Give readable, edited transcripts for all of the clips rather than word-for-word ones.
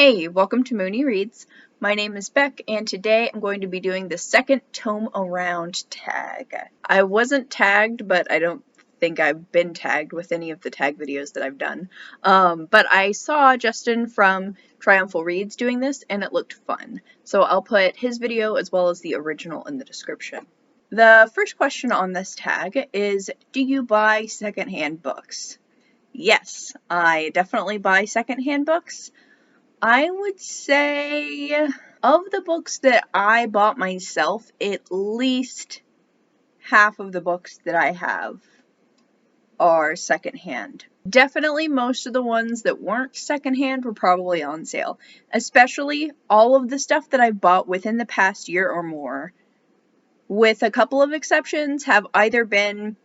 Hey, welcome to Mooney Reads. My name is Beck, and today I'm going to be doing the second Tome Around tag. I wasn't tagged, but I don't think I've been tagged with any of the tag videos that I've done. But I saw Justin from Triumphal Reads doing this, and it looked fun. So I'll put his video as well as the original in the description. The first question on this tag is, do you buy secondhand books? Yes, I definitely buy secondhand books. I would say of the books that I bought myself, at least half of the books that I have are secondhand. Definitely most of the ones that weren't secondhand were probably on sale. Especially all of the stuff that I've bought within the past year or more, with a couple of exceptions, have either been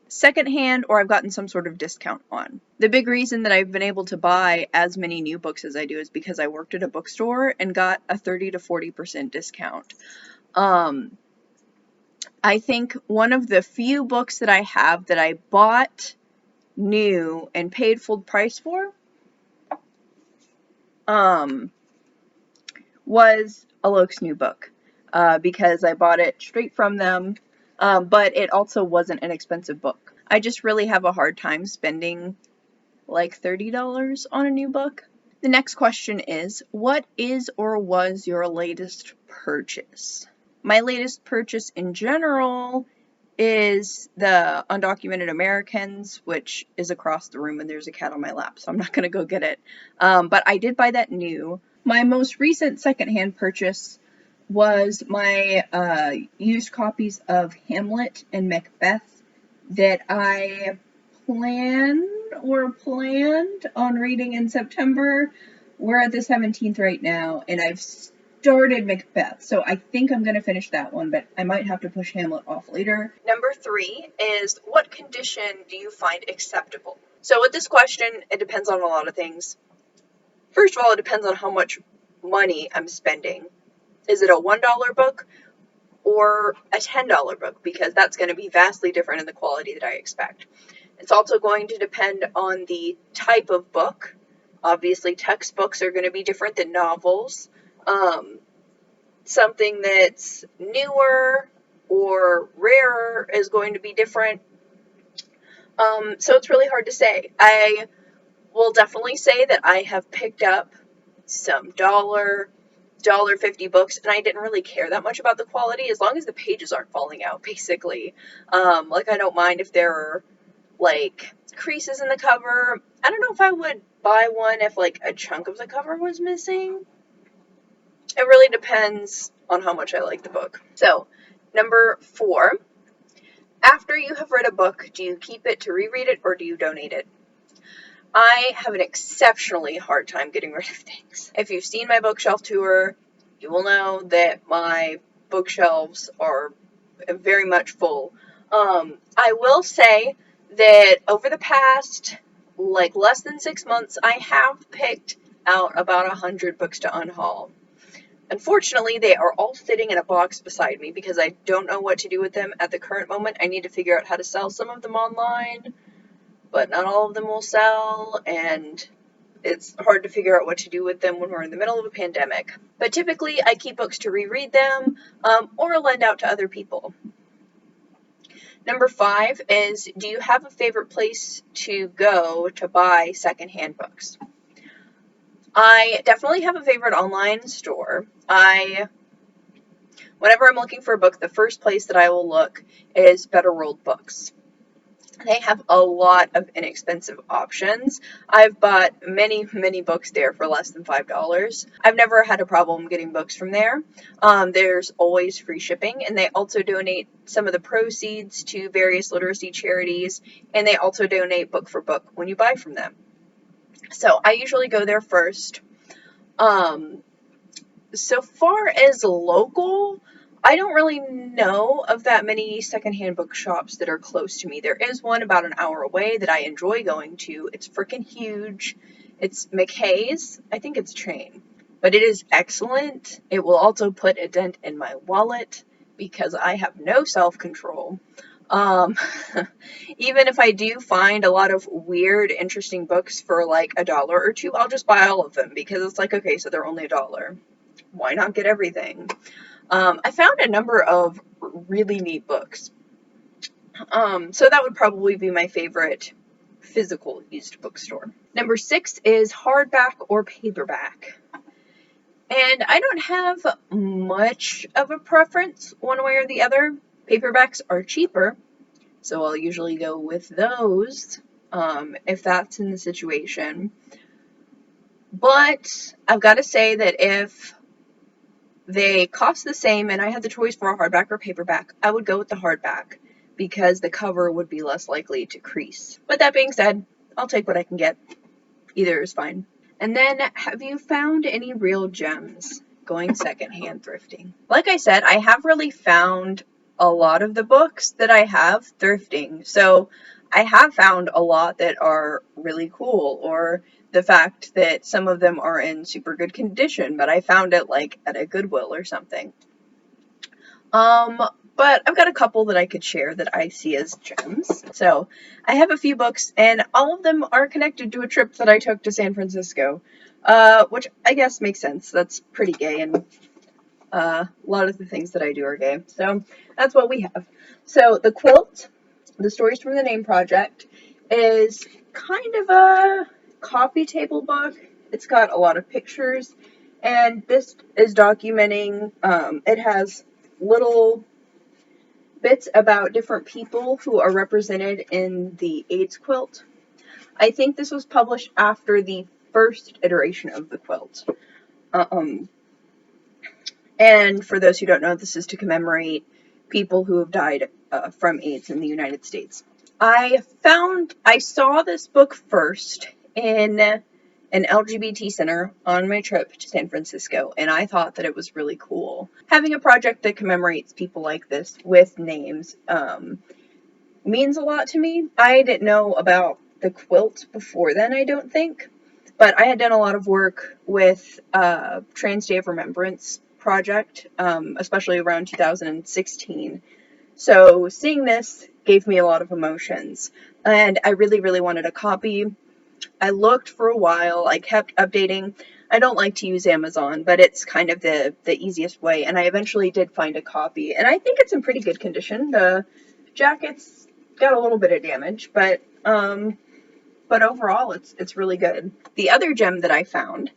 secondhand or I've gotten some sort of discount on. The big reason that I've been able to buy as many new books as I do is because I worked at a bookstore and got a 30 to 40% discount. I think one of the few books that I have that I bought new and paid full price for was Alok's new book, because I bought it straight from them, but it also wasn't an expensive book. I just really have a hard time spending like $30 on a new book. The next question is, what is or was your latest purchase? My latest purchase in general is the Undocumented Americans, which is across the room and there's a cat on my lap, so I'm not going to go get it. But I did buy that new. My most recent secondhand purchase was my used copies of Hamlet and Macbeth that I planned on reading in September. We're at the 17th right now, and I've started Macbeth, so I think I'm going to finish that one, but I might have to push Hamlet off later. Number 3 is, what condition do you find acceptable? So with this question, it depends on a lot of things. First of all, it depends on how much money I'm spending. Is it a $1 book or a $10 book? Because that's going to be vastly different in the quality that I expect. It's also going to depend on the type of book. Obviously, textbooks are going to be different than novels. Something that's newer or rarer is going to be different. So it's really hard to say. I will definitely say that I have picked up some $1.50 books, and I didn't really care that much about the quality as long as the pages aren't falling out, basically. Like, I don't mind if there are like creases in the cover. I don't know if I would buy one if like a chunk of the cover was missing. It really depends on how much I like the book. So, number 4, after you have read a book, do you keep it to reread it or do you donate it? I have an exceptionally hard time getting rid of things. If you've seen my bookshelf tour, you will know that my bookshelves are very much full. I will say that over the past, like, less than 6 months, I have picked out about 100 books to unhaul. Unfortunately, they are all sitting in a box beside me because I don't know what to do with them at the current moment. I need to figure out how to sell some of them online, but not all of them will sell, and it's hard to figure out what to do with them when we're in the middle of a pandemic. But typically, I keep books to reread them, or lend out to other people. Number 5 is, do you have a favorite place to go to buy secondhand books? I definitely have a favorite online store. Whenever I'm looking for a book, the first place that I will look is Better World Books. They have a lot of inexpensive options. I've bought many, many books there for less than $5. I've never had a problem getting books from there. There's always free shipping, and they also donate some of the proceeds to various literacy charities, and they also donate book for book when you buy from them. So I usually go there first. So far as local, I don't really know of that many secondhand bookshops that are close to me. There is one about an hour away that I enjoy going to. It's freaking huge. It's McKay's. I think it's a chain. But it is excellent. It will also put a dent in my wallet because I have no self-control. Um, even if I do find a lot of weird, interesting books for like $1 or $2, I'll just buy all of them because it's like, okay, so they're only $1. Why not get everything? I found a number of really neat books. So that would probably be my favorite physical used bookstore. Number 6 is hardback or paperback. And I don't have much of a preference one way or the other. Paperbacks are cheaper, so I'll usually go with those if that's in the situation. But I've got to say that if they cost the same and I had the choice for a hardback or paperback, I would go with the hardback because the cover would be less likely to crease. But that being said, I'll take what I can get. Either is fine. And then, have you found any real gems going secondhand thrifting? Like I said, I have really found a lot of the books that I have thrifting. So I have found a lot that are really cool, or the fact that some of them are in super good condition, but I found it like at a Goodwill or something. But I've got a couple that I could share that I see as gems. So I have a few books, and all of them are connected to a trip that I took to San Francisco, which I guess makes sense. That's pretty gay, and a lot of the things that I do are gay. So that's what we have. So The Quilt, The Stories from the Name Project, is kind of a coffee table book. It's got a lot of pictures, and this is documenting, it has little bits about different people who are represented in the Aids Quilt. I think this was published after the first iteration of the quilt. And for those who don't know, this is to commemorate people who have died from AIDS in the United States. I saw this book first in an LGBT center on my trip to San Francisco, and I thought that it was really cool. Having a project that commemorates people like this with names means a lot to me. I didn't know about the quilt before then, I don't think, but I had done a lot of work with Trans Day of Remembrance project, especially around 2016. So seeing this gave me a lot of emotions, and I really, really wanted a copy. I looked for a while. I kept updating. I don't like to use Amazon, but it's kind of the easiest way, and I eventually did find a copy, and I think it's in pretty good condition. The jacket's got a little bit of damage, but overall it's really good. The other gem that I found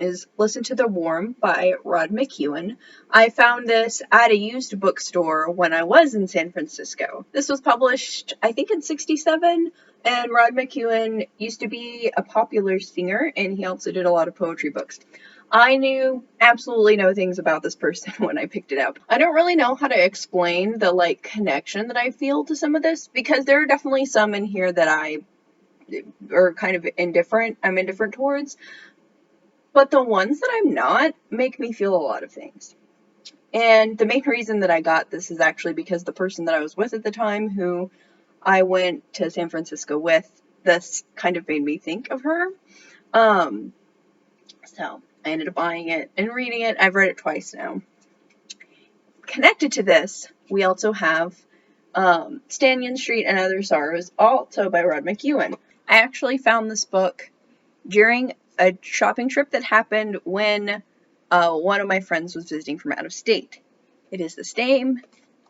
is Listen to the Warm by McKuen. I found this at a used bookstore when I was in San Francisco. This was published, I think, in '67, and McKuen used to be a popular singer, and he also did a lot of poetry books. I knew absolutely no things about this person when I picked it up. I don't really know how to explain the connection that I feel to some of this, because there are definitely some in here that I are kind of I'm indifferent towards, but the ones that I'm not make me feel a lot of things. And the main reason that I got this is actually because the person that I was with at the time, who I went to San Francisco with, this kind of made me think of her. So I ended up buying it and reading it. I've read it twice now. Connected to this, we also have Stanyon Street and Other Sorrows, also by McKuen. I actually found this book during a shopping trip that happened when one of my friends was visiting from out of state. It is the same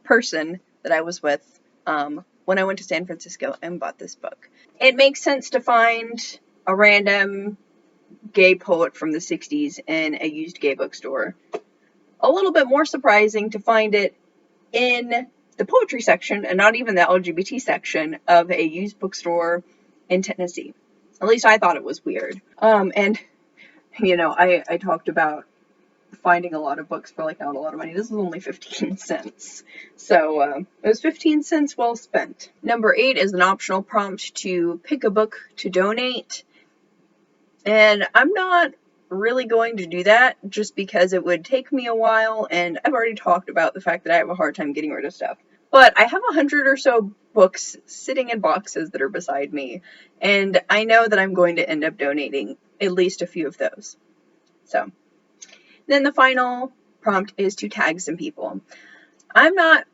person that I was with when I went to San Francisco and bought this book. It makes sense to find a random gay poet from the 60s in a used gay bookstore. A little bit more surprising to find it in the poetry section and not even the LGBT section of a used bookstore in Tennessee. At least I thought it was weird. And, I talked about finding a lot of books for not a lot of money. This is only 15 cents. So, it was 15 cents well spent. Number 8 is an optional prompt to pick a book to donate. And I'm not really going to do that just because it would take me a while, and I've already talked about the fact that I have a hard time getting rid of stuff. But I have 100 or so books sitting in boxes that are beside me, and I know that I'm going to end up donating at least a few of those. So, then the final prompt is to tag some people. I'm not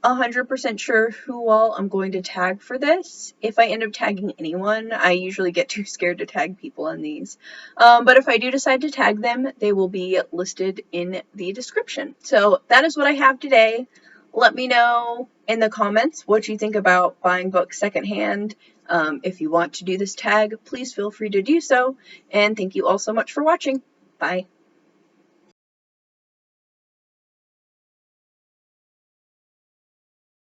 100% sure who all I'm going to tag for this. If I end up tagging anyone, I usually get too scared to tag people in these. But if I do decide to tag them, they will be listed in the description. So that is what I have today. Let me know in the comments what you think about buying books secondhand. If you want to do this tag, please feel free to do so. And thank you all so much for watching. Bye.